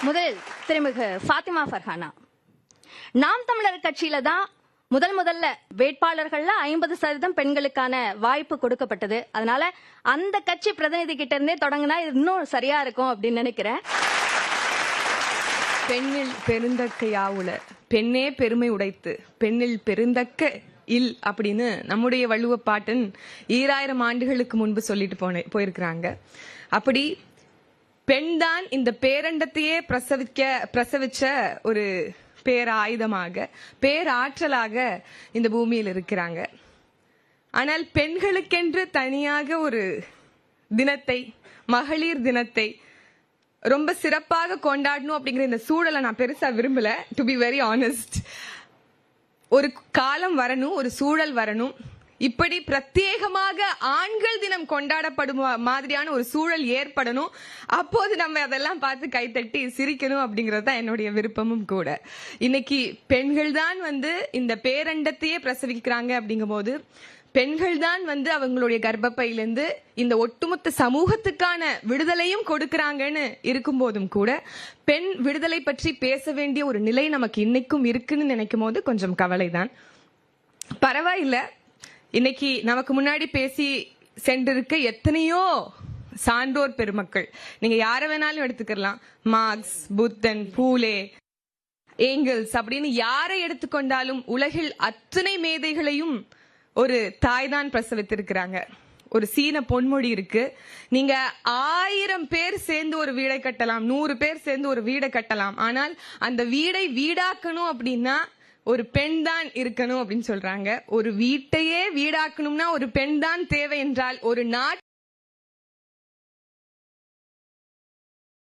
முதலில் திருமிகு ஃபாத்திமா ஃபர்ஹானா. நாம் தமிழர் கட்சியில தான் முதல்ல வேட்பாளர்கள்ல 50% பெண்களுக்கான வாய்ப்பு கொடுக்கப்பட்டது. அதனால அந்த கட்சி பிரதிநிதி கிட்ட இருந்தே தொடங்கினா இன்னும் சரியா இருக்கும் அப்படின்னு நினைக்கிறேன். பெண்ணில் பெருந்தக்க யாவுல, பெண்ணே பெருமை உடைத்து, பெண்ணில் பெருந்தக்க இல் அப்படின்னு நம்முடைய வள்ளுவ பாட்டன் 2000 ஆண்டுகளுக்கு முன்பு சொல்லிட்டு போயிருக்கிறாங்க. அப்படி பெண் தான் இந்த பேரண்டத்தையே பிரசவிச்ச ஒரு பேராயுதமாக, பேராற்றலாக இந்த பூமியில் இருக்கிறாங்க. ஆனால் பெண்களுக்கென்று தனியாக ஒரு தினத்தை, மகளிர் தினத்தை ரொம்ப சிறப்பாக கொண்டாடணும் அப்படிங்கிற இந்த சூழலை நான் பெருசா விரும்பல. டு பி வெரி ஆனஸ்ட், ஒரு காலம் வரணும், ஒரு சூழல் வரணும், இப்படி பிரத்யேகமாக ஆண்கள் தினம் கொண்டாடப்படும் மாதிரியான ஒரு சூழல் ஏற்படணும். அப்போது நம்ம அதெல்லாம் பார்த்து கைத்தட்டி சிரிக்கணும் அப்படிங்கிறது தான் என்னுடைய விருப்பமும் கூட. இன்னைக்கு பெண்கள் தான் இந்த பேரண்டத்தையே பிரசவிக்கிறாங்க அப்படிங்கும் போது, பெண்கள் தான் அவங்களுடைய கர்ப்பப்பையிலிருந்து இந்த ஒட்டுமொத்த சமூகத்துக்கான விடுதலையும் கொடுக்கறாங்கன்னு இருக்கும் போதும் கூட பெண் விடுதலை பற்றி பேச வேண்டிய ஒரு நிலை நமக்கு இன்னைக்கும் இருக்குன்னு நினைக்கும் போது கொஞ்சம் கவலைதான். பரவாயில்ல, இன்னைக்கு நமக்கு முன்னாடி பேசி சென்றிருக்க எத்தனையோ சான்றோர் பெருமக்கள், நீங்க யார வேணாலும் எடுத்துக்கலாம், மார்க்ஸ், புத்தன், பூலே, ஏங்கல்ஸ் அப்படின்னு யாரை எடுத்துக்கொண்டாலும் உலகில் அத்தனை மேதைகளையும் ஒரு தாய்தான் பிரசவித்திருக்கிறாங்க. ஒரு சீன பொன்மொழி இருக்கு, நீங்க 1000 பேர் சேர்ந்து ஒரு வீடை கட்டலாம், 100 பேர் சேர்ந்து ஒரு வீடை கட்டலாம், ஆனால் அந்த வீடை வீடாக்கணும் அப்படின்னா ஒரு பெண் தான் இருக்கணும் அப்படின்னு சொல்றாங்க. ஒரு வீட்டையே வீடாக்கணும்னா ஒரு பெண் தான் தேவை என்றால் ஒரு நாட்டு